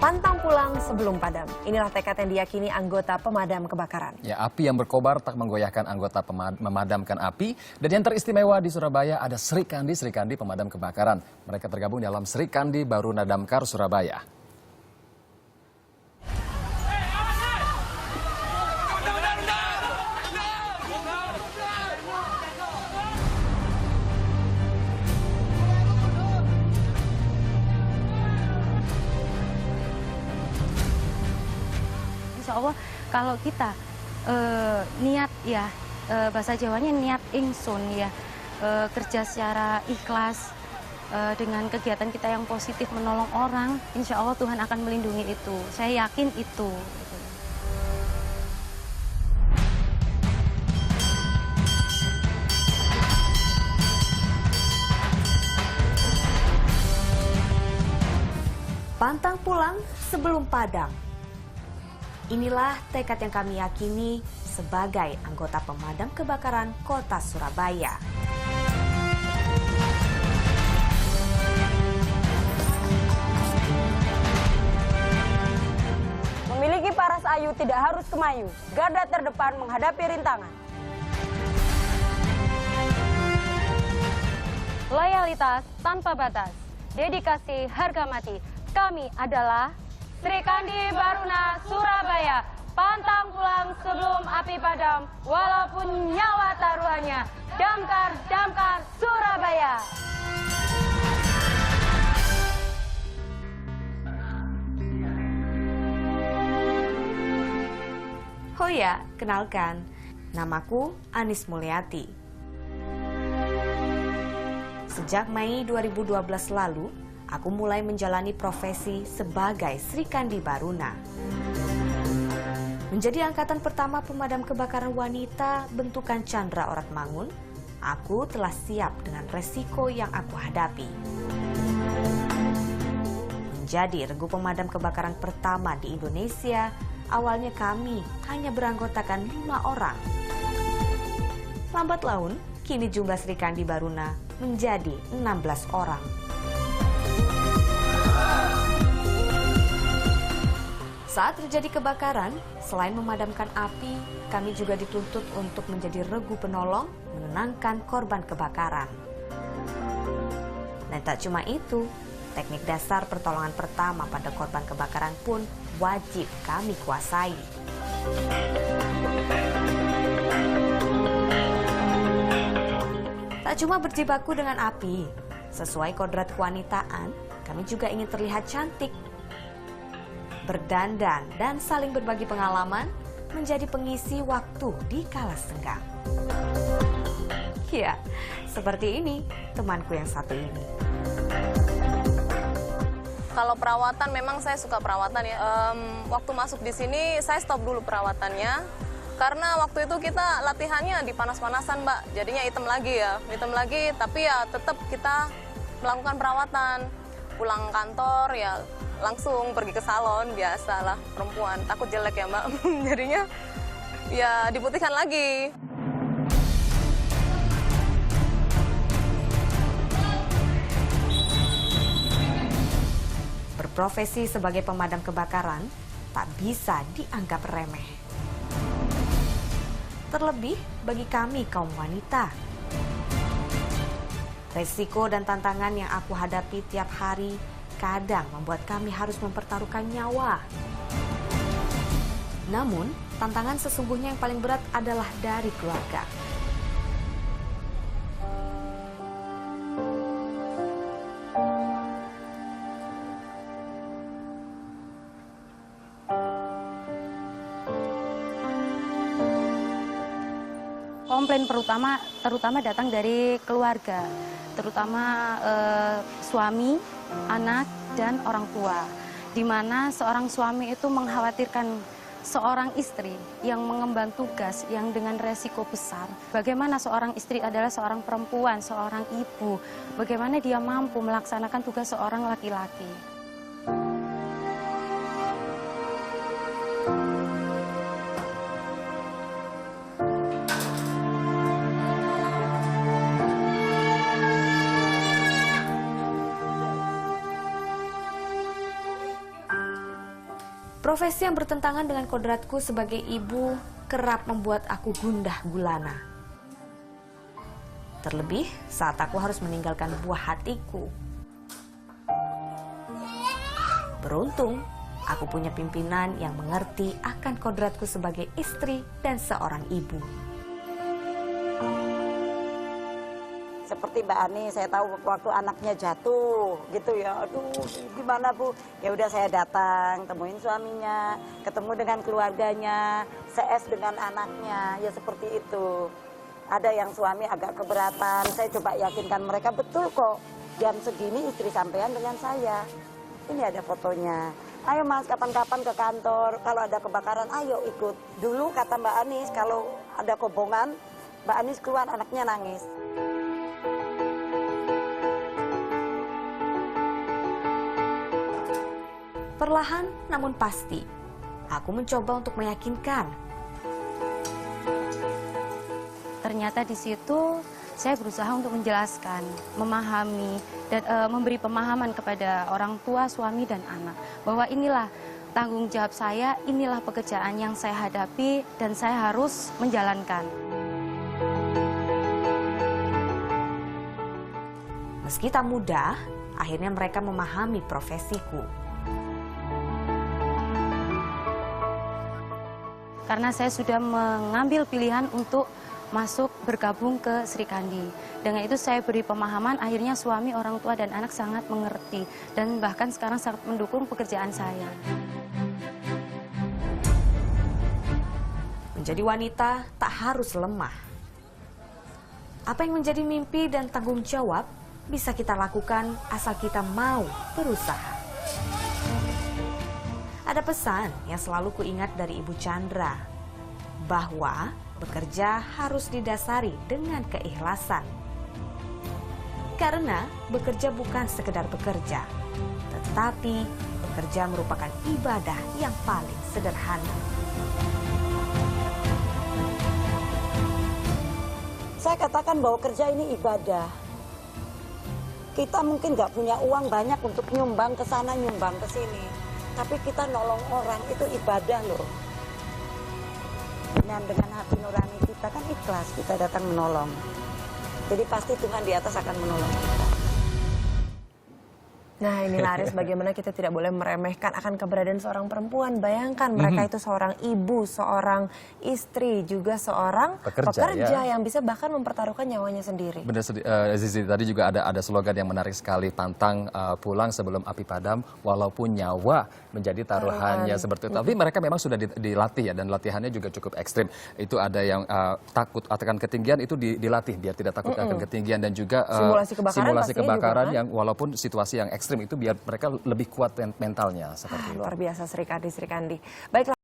Pantang pulang sebelum padam. Inilah tekad yang diyakini anggota pemadam kebakaran. Ya, api yang berkobar tak menggoyahkan anggota memadamkan api. Dan yang teristimewa di Surabaya ada Sri Kandi pemadam kebakaran. Mereka tergabung dalam Sri Kandi Baruna Damkar Surabaya. Insya Allah kalau kita niat ya, bahasa Jawanya niat ingsun ya, kerja secara ikhlas dengan kegiatan kita yang positif menolong orang, insya Allah Tuhan akan melindungi itu. Saya yakin itu. Pantang pulang sebelum padam. Inilah tekad yang kami yakini sebagai anggota pemadam kebakaran Kota Surabaya. Memiliki paras ayu tidak harus kemayu, garda terdepan menghadapi rintangan. Loyalitas tanpa batas, dedikasi harga mati. Kami adalah Sri Kandi Baruna Surabaya. Pantang pulang sebelum api padam, walaupun nyawa taruhannya. Damkar, Damkar Surabaya. Oh ya, kenalkan, namaku Anis Mulyati. Sejak Mei 2012 lalu, aku mulai menjalani profesi sebagai Sri Kandi Baruna. Menjadi angkatan pertama pemadam kebakaran wanita bentukan Chandra Oratmangun, aku telah siap dengan resiko yang aku hadapi. Menjadi regu pemadam kebakaran pertama di Indonesia, awalnya kami hanya beranggotakan 5 orang. Lambat laun, kini jumlah Sri Kandi Baruna menjadi 16 orang. Saat terjadi kebakaran, selain memadamkan api, kami juga dituntut untuk menjadi regu penolong menenangkan korban kebakaran. Dan tak cuma itu, teknik dasar pertolongan pertama pada korban kebakaran pun wajib kami kuasai. Tak cuma berjibaku dengan api, sesuai kodrat kewanitaan, kami juga ingin terlihat cantik. Berdandan dan saling berbagi pengalaman menjadi pengisi waktu di kala senggang. Ya, seperti ini temanku yang satu ini. Kalau perawatan memang saya suka perawatan ya. Waktu masuk di sini saya stop dulu perawatannya karena waktu itu kita latihannya di panas-panasan, Mbak. Jadinya hitam lagi. Tapi ya tetap kita melakukan perawatan. Pulang kantor ya langsung pergi ke salon, biasalah perempuan, takut jelek ya Mbak. Jadinya ya diputihkan lagi. Berprofesi sebagai pemadam kebakaran tak bisa dianggap remeh. Terlebih bagi kami kaum wanita. Resiko dan tantangan yang aku hadapi tiap hari kadang membuat kami harus mempertaruhkan nyawa. Namun, tantangan sesungguhnya yang paling berat adalah dari keluarga. Komplain terutama datang dari keluarga, terutama suami, anak, dan orang tua. Di mana seorang suami itu mengkhawatirkan seorang istri yang mengemban tugas yang dengan resiko besar. Bagaimana seorang istri adalah seorang perempuan, seorang ibu. Bagaimana dia mampu melaksanakan tugas seorang laki-laki. Profesi yang bertentangan dengan kodratku sebagai ibu kerap membuat aku gundah gulana. Terlebih saat aku harus meninggalkan buah hatiku. Beruntung, aku punya pimpinan yang mengerti akan kodratku sebagai istri dan seorang ibu. Seperti Mbak Ani, saya tahu waktu anaknya jatuh gitu ya, aduh gimana Bu? Ya udah saya datang, temuin suaminya, ketemu dengan keluarganya, CS dengan anaknya, ya seperti itu. Ada yang suami agak keberatan, saya coba yakinkan mereka, betul kok jam segini istri sampean dengan saya. Ini ada fotonya. Ayo Mas, kapan-kapan ke kantor, kalau ada kebakaran ayo ikut. Dulu kata Mbak Anis, kalau ada kobongan, Mbak Anis keluar anaknya nangis. Perlahan namun pasti, aku mencoba untuk meyakinkan. Ternyata di situ saya berusaha untuk menjelaskan, memahami, dan memberi pemahaman kepada orang tua, suami, dan anak. Bahwa inilah tanggung jawab saya, inilah pekerjaan yang saya hadapi, dan saya harus menjalankan. Meski tak mudah, akhirnya mereka memahami profesiku. Karena saya sudah mengambil pilihan untuk masuk bergabung ke Sri Kandi. Dengan itu saya beri pemahaman, akhirnya suami, orang tua, dan anak sangat mengerti. Dan bahkan sekarang sangat mendukung pekerjaan saya. Menjadi wanita tak harus lemah. Apa yang menjadi mimpi dan tanggung jawab bisa kita lakukan asal kita mau berusaha. Ada pesan yang selalu kuingat dari Ibu Chandra, bahwa bekerja harus didasari dengan keikhlasan. Karena bekerja bukan sekedar bekerja, tetapi bekerja merupakan ibadah yang paling sederhana. Saya katakan bahwa kerja ini ibadah. Kita mungkin nggak punya uang banyak untuk nyumbang ke sana, nyumbang ke sini. Tapi kita nolong orang itu ibadah loh. Dan dengan hati nurani kita kan ikhlas, kita datang menolong. Jadi pasti Tuhan di atas akan menolong kita. Nah ini Laris, bagaimana kita tidak boleh meremehkan akan keberadaan seorang perempuan. Bayangkan mereka itu seorang ibu, seorang istri, juga seorang pekerja yang bisa bahkan mempertaruhkan nyawanya sendiri. Benar, Zizi, tadi juga ada slogan yang menarik sekali, pantang pulang sebelum api padam, walaupun nyawa menjadi taruhannya seperti itu. Tapi mereka memang sudah dilatih ya, dan latihannya juga cukup ekstrim. Itu ada yang takut akan ketinggian, itu dilatih biar tidak takut akan ketinggian, dan juga simulasi kebakaran yang walaupun situasi yang ekstrim itu biar mereka lebih kuat mentalnya seperti itu. Luar biasa Sri Kandi. Baiklah.